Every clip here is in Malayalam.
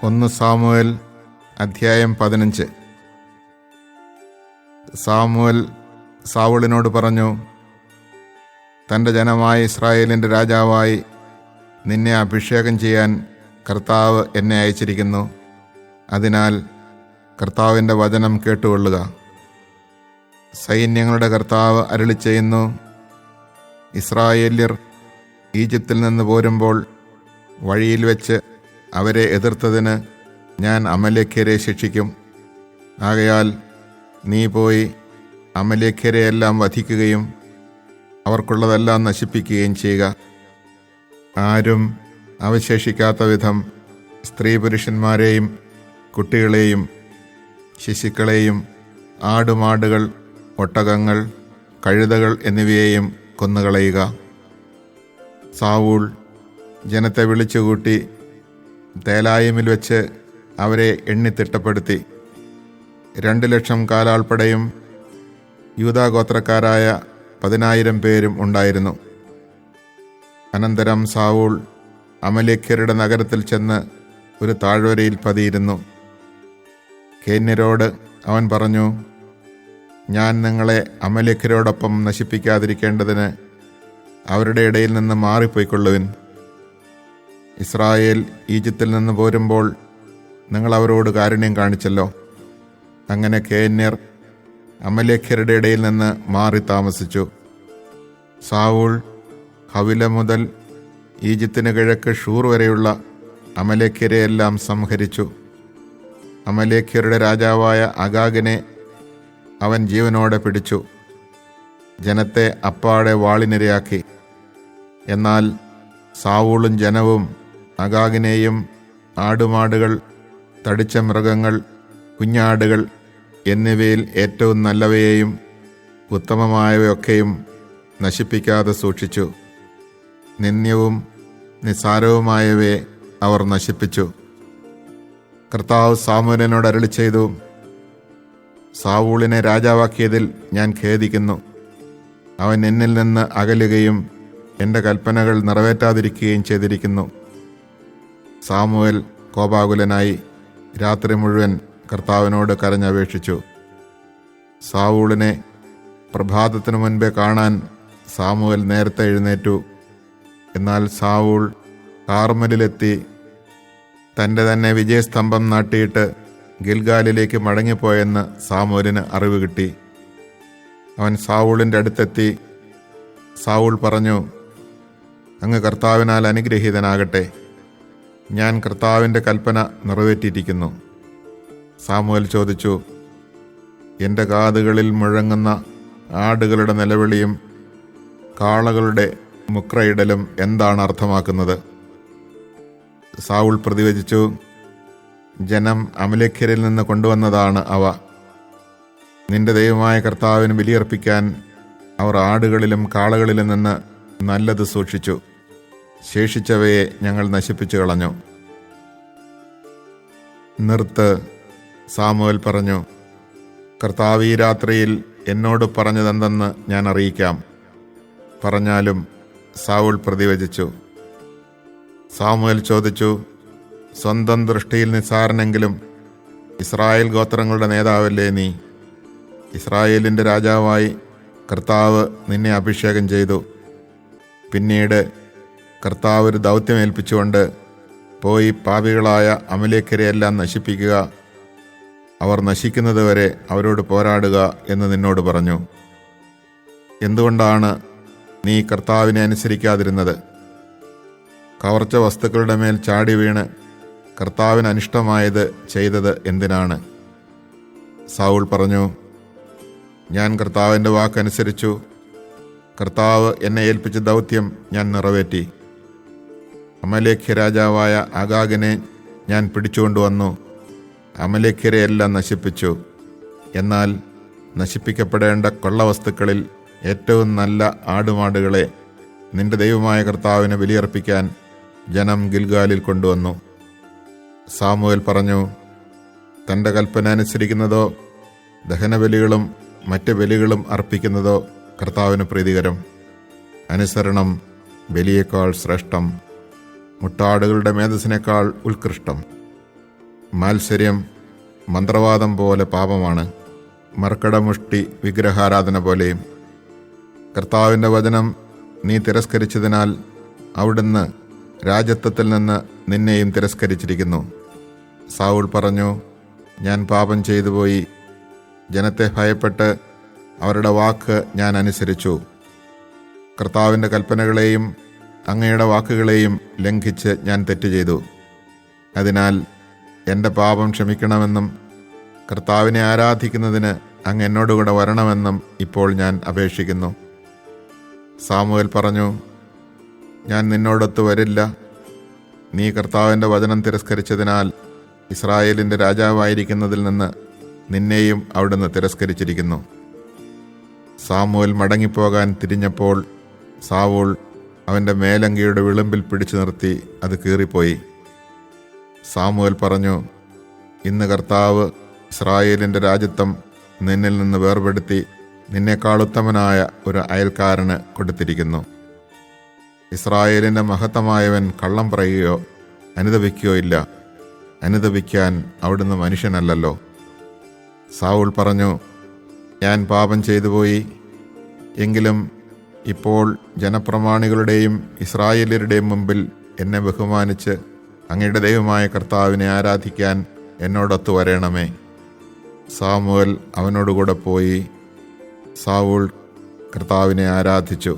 1 സാമുവേൽ അധ്യായം 15. സാമുവേൽ സാവൂളിനോട് പറഞ്ഞു, തൻ്റെ ജനമായ ഇസ്രായേലിൻ്റെ രാജാവായി നിന്നെ അഭിഷേകം ചെയ്യാൻ കർത്താവ് എന്നെ അയച്ചിരിക്കുന്നു. അതിനാൽ കർത്താവിൻ്റെ വചനം കേട്ടുകൊള്ളുക. സൈന്യങ്ങളുടെ കർത്താവ് അരുളിച്ചെയ്യുന്നു, ഇസ്രായേല്യർ ഈജിപ്തിൽ നിന്ന് പോരുമ്പോൾ വഴിയിൽ വെച്ച് അവരെ എതിർത്തതിന് ഞാൻ അമലേക്യരെ ശിക്ഷിക്കും. ആകയാൽ നീ പോയി അമലേക്യരെയെല്ലാം വധിക്കുകയും അവർക്കുള്ളതെല്ലാം നശിപ്പിക്കുകയും ചെയ്യുക. ആരും അവശേഷിക്കാത്ത വിധം സ്ത്രീ പുരുഷന്മാരെയും കുട്ടികളെയും ശിശുക്കളെയും ആടുമാടുകൾ, ഒട്ടകങ്ങൾ, കഴുതകൾ എന്നിവയെയും കൊന്നുകളയുക. സാവൂൾ ജനത്തെ വിളിച്ചുകൂട്ടി തേലായിമിൽ വെച്ച് അവരെ എണ്ണിത്തിട്ടപ്പെടുത്തി. 2,00,000 കാലാൾപ്പടയും യൂദാഗോത്രക്കാരായ 10,000 പേരും ഉണ്ടായിരുന്നു. അനന്തരം സാവൂൾ അമലേക്യരുടെ നഗരത്തിൽ ചെന്ന് ഒരു താഴ്വരയിൽ പതിയിരുന്നു. കേന്യരോട് അവൻ പറഞ്ഞു, ഞാൻ നിങ്ങളെ അമലേക്യരോടൊപ്പം നശിപ്പിക്കാതിരിക്കേണ്ടതിന് അവരുടെ ഇടയിൽ നിന്ന് മാറിപ്പോയിക്കൊള്ളുവിൻ. ഇസ്രായേൽ ഈജിപ്തിൽ നിന്ന് പോരുമ്പോൾ നിങ്ങൾ അവരോട് കാരുണ്യം കാണിച്ചല്ലോ. അങ്ങനെ കേന്യർ അമലേക്യരുടെ ഇടയിൽ നിന്ന് മാറി താമസിച്ചു. സാവൂൾ ഹവില മുതൽ ഈജിപ്തിന് കിഴക്ക് ഷൂർ വരെയുള്ള അമലേക്യരെയെല്ലാം സംഹരിച്ചു. അമലേക്യരുടെ രാജാവായ അഗാഗിനെ അവൻ ജീവനോടെ പിടിച്ചു. ജനത്തെ അപ്പാടെ വാളിനിരയാക്കി. എന്നാൽ സാവൂളും ജനവും അഗാഗിനെയും ആടുമാടുകൾ, തടിച്ച മൃഗങ്ങൾ, കുഞ്ഞാടുകൾ എന്നിവയിൽ ഏറ്റവും നല്ലവയെയും ഉത്തമമായവയൊക്കെയും നശിപ്പിക്കാതെ സൂക്ഷിച്ചു. നിന്ദ്യവും നിസ്സാരവുമായവയെ അവർ നശിപ്പിച്ചു. കർത്താവ് സാമുവേലിനോട് അരുളിച്ചെയ്തു, സാവൂളിനെ രാജാവാക്കിയതിൽ ഞാൻ ഖേദിക്കുന്നു. അവൻ എന്നിൽ നിന്ന് അകലുകയും എൻ്റെ കൽപ്പനകൾ നിറവേറ്റാതിരിക്കുകയും ചെയ്തിരിക്കുന്നു. സാമുവേൽ കോപാകുലനായി രാത്രി മുഴുവൻ കർത്താവിനോട് കരഞ്ഞപേക്ഷിച്ചു. സാവൂളിനെ പ്രഭാതത്തിനു മുൻപേ കാണാൻ സാമുവേൽ നേരത്തെ എഴുന്നേറ്റു. എന്നാൽ സാവൂൾ കാർമലിലെത്തി തൻ്റെ തന്നെ വിജയസ്തംഭം നാട്ടിയിട്ട് ഗിൽഗാലിലേക്ക് മടങ്ങിപ്പോയെന്ന് സാമുവേലിന് അറിവ് കിട്ടി. അവൻ സാവൂളിൻ്റെ അടുത്തെത്തി. സാവൂൾ പറഞ്ഞു, അങ്ങ് കർത്താവിനാൽ അനുഗ്രഹീതനാകട്ടെ. ഞാൻ കർത്താവിൻ്റെ കൽപ്പന നിറവേറ്റിയിരിക്കുന്നു. സാമുവേൽ ചോദിച്ചു, എൻ്റെ കാതുകളിൽ മുഴങ്ങുന്ന ആടുകളുടെ നിലവിളിയും കാളകളുടെ മുക്രയിടലും എന്താണ് അർത്ഥമാക്കുന്നത്? സാവൂൾ പ്രതിവചിച്ചു, ജനം അമലേക്യരിൽ നിന്ന് കൊണ്ടുവന്നതാണ് അവ. നിന്റെ ദൈവമായ കർത്താവിന് ബലിയർപ്പിക്കാൻ അവർ ആടുകളിലും കാളകളിലും നിന്ന് നല്ലത് സൂക്ഷിച്ചു. ശേഷിച്ചവയെ ഞങ്ങൾ നശിപ്പിച്ചു കളഞ്ഞു. നിർത്ത്, സാമുവേൽ പറഞ്ഞു. കർത്താവ് ഈ രാത്രിയിൽ എന്നോട് പറഞ്ഞതെന്തെന്ന് ഞാൻ അറിയിക്കാം. പറഞ്ഞാലും സാവൂൾ പ്രതിവചിച്ചു. സാമുവേൽ ചോദിച്ചു, സ്വന്തം ദൃഷ്ടിയിൽ നിസ്സാരനെങ്കിലും ഇസ്രായേൽ ഗോത്രങ്ങളുടെ നേതാവല്ലേ നീ? ഇസ്രായേലിൻ്റെ രാജാവായി കർത്താവ് നിന്നെ അഭിഷേകം ചെയ്തു. പിന്നീട് കർത്താവ് ഒരു ദൗത്യമേൽപ്പിച്ചുകൊണ്ട് പോയി പാപികളായ അമലേക്യരെയെല്ലാം നശിപ്പിക്കുക, അവർ നശിക്കുന്നതുവരെ അവരോട് പോരാടുക എന്ന് നിന്നോട് പറഞ്ഞു. എന്തുകൊണ്ടാണ് നീ കർത്താവിനെ അനുസരിക്കാതിരുന്നത്? കവർച്ച വസ്തുക്കളുടെ മേൽ ചാടി വീണ് കർത്താവിന് അനിഷ്ടമായത് ചെയ്തത് എന്തിനാണ്? സാവൂൾ പറഞ്ഞു, ഞാൻ കർത്താവിൻ്റെ വാക്കനുസരിച്ചു. കർത്താവ് എന്നെ ഏൽപ്പിച്ച ദൗത്യം ഞാൻ നിറവേറ്റി. അമലേക്യ രാജാവായ അഗാഗിനെ ഞാൻ പിടിച്ചുകൊണ്ടുവന്നു. അമലേക്യരെയെല്ലാം നശിപ്പിച്ചു. എന്നാൽ നശിപ്പിക്കപ്പെടേണ്ട കൊള്ളവസ്തുക്കളിൽ ഏറ്റവും നല്ല ആടുമാടുകളെ നിന്റെ ദൈവമായ കർത്താവിന് ബലിയർപ്പിക്കാൻ ജനം ഗിൽഗാലിൽ കൊണ്ടുവന്നു. സാമുവേൽ പറഞ്ഞു, തൻ്റെ കൽപ്പന അനുസരിക്കുന്നതോ ദഹനബലികളും മറ്റ് ബലികളും അർപ്പിക്കുന്നതോ കർത്താവിന് പ്രീതികരം. അനുസരണം ബലിയേക്കാൾ ശ്രേഷ്ഠം, മുട്ടാടുകളുടെ മേധസ്സിനേക്കാൾ ഉത്കൃഷ്ടം. മാത്സര്യം മന്ത്രവാദം പോലെ പാപമാണ്, മർക്കടമുഷ്ടി വിഗ്രഹാരാധന പോലെയും. കർത്താവിൻ്റെ വചനം നീ തിരസ്കരിച്ചതിനാൽ അവിടുന്ന് രാജത്വത്തിൽ നിന്ന് നിന്നെയും തിരസ്കരിച്ചിരിക്കുന്നു. സൗൽ പറഞ്ഞു, ഞാൻ പാപം ചെയ്തു പോയി. ജനത്തെ ഭയപ്പെട്ട് അവരുടെ വാക്ക് ഞാൻ അനുസരിച്ചു. കർത്താവിൻ്റെ കൽപ്പനകളെയും അങ്ങയുടെ വാക്കുകളെയും ലംഘിച്ച് ഞാൻ തെറ്റ് ചെയ്തു. അതിനാൽ എൻ്റെ പാപം ക്ഷമിക്കണമെന്നും കർത്താവിനെ ആരാധിക്കുന്നതിന് അങ്ങ് എന്നോടുകൂടെ വരണമെന്നും ഇപ്പോൾ ഞാൻ അപേക്ഷിക്കുന്നു. സാമുവേൽ പറഞ്ഞു, ഞാൻ നിന്നോടൊത്ത് വരില്ല. നീ കർത്താവിൻ്റെ വചനം തിരസ്കരിച്ചതിനാൽ ഇസ്രായേലിൻ്റെ രാജാവായിരിക്കുന്നതിൽ നിന്ന് നിന്നെയും അവിടുന്ന് തിരസ്കരിച്ചിരിക്കുന്നു. സാമുവേൽ മടങ്ങിപ്പോകാൻ തിരിഞ്ഞപ്പോൾ സാവൂൾ അവൻ്റെ മേലങ്കിയുടെ വിളിമ്പിൽ പിടിച്ചു നിർത്തി അത് കീറിപ്പോയി. സാമുവേൽ പറഞ്ഞു, ഇന്ന് കർത്താവ് ഇസ്രായേലിൻ്റെ രാജത്വം നിന്നിൽ നിന്ന് വേർപെടുത്തി നിന്നേക്കാൾ ഉത്തമനായ ഒരു അയൽക്കാരന് കൊടുത്തിരിക്കുന്നു. ഇസ്രായേലിൻ്റെ മഹത്തമായവൻ കള്ളം പറയുകയോ അനുതപിക്കുകയോ ഇല്ല. അനുതപിക്കാൻ അവിടുന്ന് മനുഷ്യനല്ലല്ലോ. സാവൂൾ പറഞ്ഞു, ഞാൻ പാപം ചെയ്തു പോയി. എങ്കിലും ഇപ്പോൾ ജനപ്രമാണികളുടെയും ഇസ്രായേല്യരുടെയും മുമ്പിൽ എന്നെ ബഹുമാനിച്ച് അങ്ങയുടെ ദൈവമായ കർത്താവിനെ ആരാധിക്കാൻ എന്നോടൊത്തു വരേണമേ. സാമുവേൽ അവനോടുകൂടെ പോയി. സാവൂൾ കർത്താവിനെ ആരാധിച്ചു.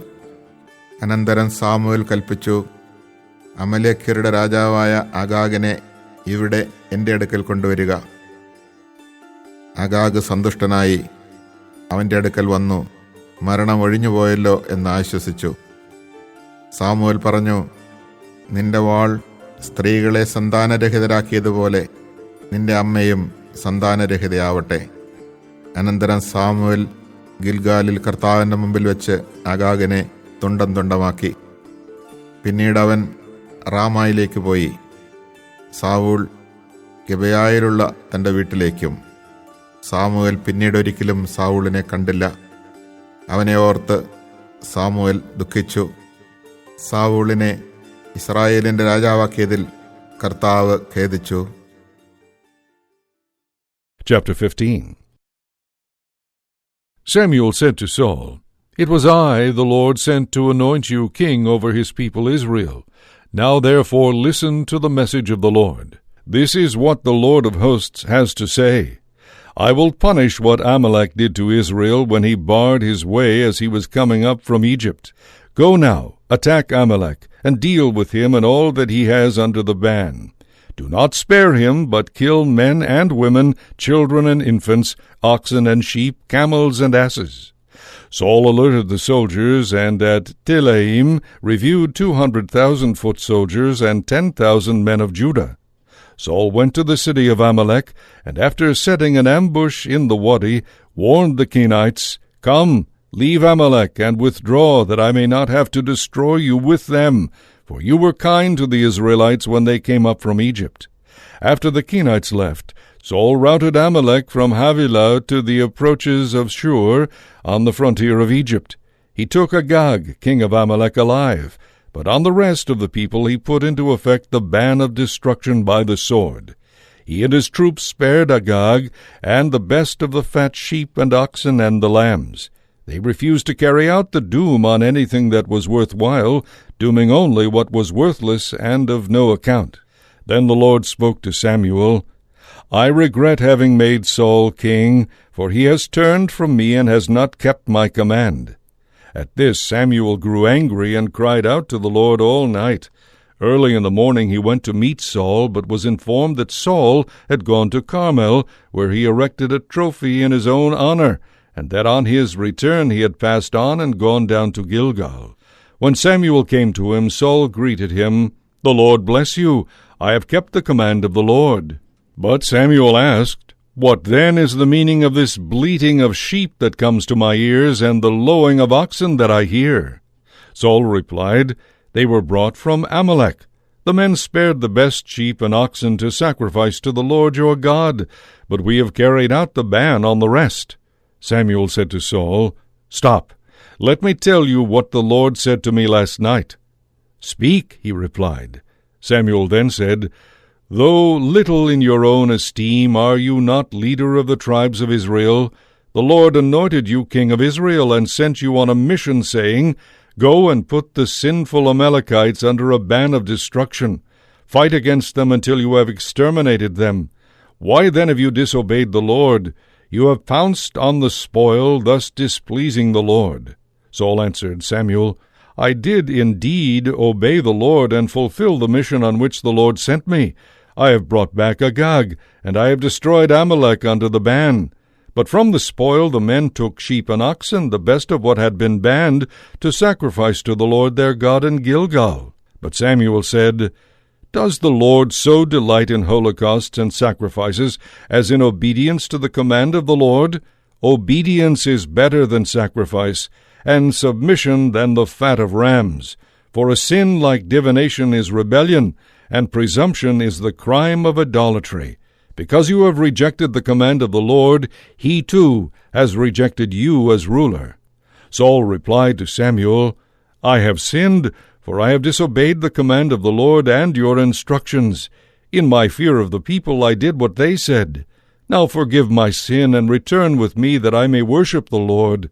അനന്തരം സാമുവേൽ കൽപ്പിച്ചു, അമലേക്യരുടെ രാജാവായ അഗാഗിനെ ഇവിടെ എൻ്റെ അടുക്കൽ കൊണ്ടുവരിക. അഗാഗ് സന്തുഷ്ടനായി അവൻ്റെ അടുക്കൽ വന്നു മരണം ഒഴിഞ്ഞുപോയല്ലോ എന്ന് ആശ്വസിച്ചു. സാമുവേൽ പറഞ്ഞു, നിന്റെ വാൾ സ്ത്രീകളെ സന്താനരഹിതരാക്കിയതുപോലെ നിന്റെ അമ്മയും സന്താനരഹിതയാവട്ടെ. അനന്തരം സാമുവേൽ ഗിൽഗാലിൽ കർത്താവിൻ്റെ മുമ്പിൽ വെച്ച് അഗാഗിനെ തുണ്ടം തുണ്ടമാക്കി. പിന്നീട് അവൻ റാമായിലേക്ക് പോയി. സാവൂൾ ഗിബെയായിലുള്ള തൻ്റെ വീട്ടിലേക്കും. സാമുവേൽ പിന്നീടൊരിക്കലും സാവൂളിനെ കണ്ടില്ല. അവനെ ഓർത്ത് സാമുവേൽ ദുഃഖിച്ചു. സാവൂളിനെ ഇസ്രായേലിൻ്റെ രാജാവാക്കിയതിൽ കർത്താവ് ഖേദിച്ചു. Chapter 15. Samuel said to Saul, It was I, the Lord, sent to anoint you king over his people Israel. Now therefore listen to the message of the Lord. This is what the Lord of hosts has to say. I will punish what Amalek did to Israel when he barred his way as he was coming up from Egypt. Go now, attack Amalek, and deal with him and all that he has under the ban. Do not spare him, but kill men and women, children and infants, oxen and sheep, camels and asses. Saul alerted the soldiers, and at Telaim reviewed 200,000 foot soldiers and 10,000 men of Judah. Saul went to the city of Amalek, and after setting an ambush in the wadi, warned the Kenites, Come, leave Amalek, and withdraw, that I may not have to destroy you with them, for you were kind to the Israelites when they came up from Egypt. After the Kenites left, Saul routed Amalek from Havilah to the approaches of Shur on the frontier of Egypt. He took Agag, king of Amalek, alive, but on the rest of the people he put into effect the ban of destruction by the sword. He and his troops spared Agag and the best of the fat sheep and oxen and the lambs. They refused to carry out the doom on anything that was worthwhile, dooming only what was worthless and of no account. Then the Lord spoke to Samuel, I regret having made Saul king, for he has turned from me and has not kept my command. At this Samuel grew angry and cried out to the Lord all night. Early in the morning he went to meet Saul, but was informed that Saul had gone to Carmel, where he erected a trophy in his own honor, and that on his return he had passed on and gone down to Gilgal. When Samuel came to him, Saul greeted him, The Lord bless you. I have kept the command of the Lord. But Samuel asked, What then is the meaning of this bleating of sheep that comes to my ears, and the lowing of oxen that I hear? Saul replied, They were brought from Amalek. The men spared the best sheep and oxen to sacrifice to the Lord your God, but we have carried out the ban on the rest. Samuel said to Saul, Stop. Let me tell you what the Lord said to me last night. Speak, he replied. Samuel then said, Though little in your own esteem, are you not leader of the tribes of Israel? The Lord anointed you king of Israel, and sent you on a mission, saying, Go and put the sinful Amalekites under a ban of destruction. Fight against them until you have exterminated them. Why then have you disobeyed the Lord? You have pounced on the spoil, thus displeasing the Lord. Saul answered Samuel, I did indeed obey the Lord, and fulfill the mission on which the Lord sent me. I have brought back Agag, and I have destroyed Amalek under the ban. But from the spoil the men took sheep and oxen, the best of what had been banned, to sacrifice to the Lord their God in Gilgal. But Samuel said, Does the Lord so delight in holocausts and sacrifices as in obedience to the command of the Lord? Obedience is better than sacrifice, and submission than the fat of rams. For a sin like divination is rebellion, and presumption is the crime of idolatry. Because you have rejected the command of the Lord, he too has rejected you as ruler. Saul replied to Samuel, I have sinned, for I have disobeyed the command of the Lord and your instructions. In my fear of the people I did what they said. Now forgive my sin, and return with me, that I may worship the Lord.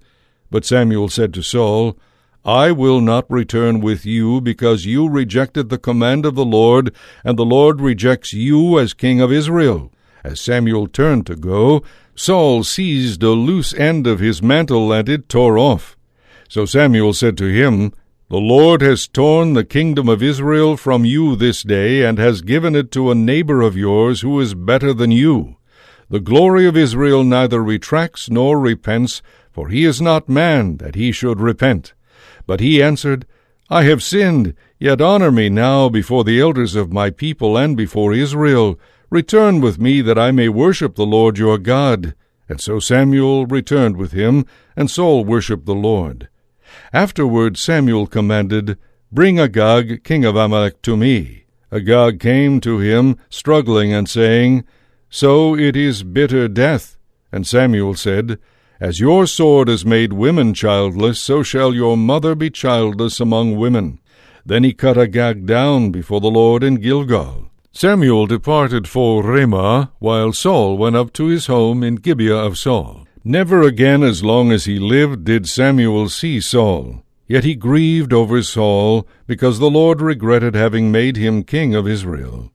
But Samuel said to Saul, I will not return with you, because you rejected the command of the Lord, and the Lord rejects you as king of Israel. As Samuel turned to go, Saul seized a loose end of his mantle, and it tore off. So Samuel said to him, The Lord has torn the kingdom of Israel from you this day, and has given it to a neighbor of yours who is better than you. The glory of Israel neither retracts nor repents, for he is not man that he should repent. But he answered, I have sinned, yet honor me now before the elders of my people and before Israel. Return with me, that I may worship the Lord your God. And so Samuel returned with him, and Saul worshipped the Lord. Afterward Samuel commanded, Bring Agag, king of Amalek, to me. Agag came to him, struggling and saying, So it is bitter death. And Samuel said, As your sword has made women childless, so shall your mother be childless among women. Then he cut Agag down before the Lord in Gilgal. Samuel departed for Ramah, while Saul went up to his home in Gibeah of Saul. Never again as long as he lived did Samuel see Saul. Yet he grieved over Saul, because the Lord regretted having made him king of Israel.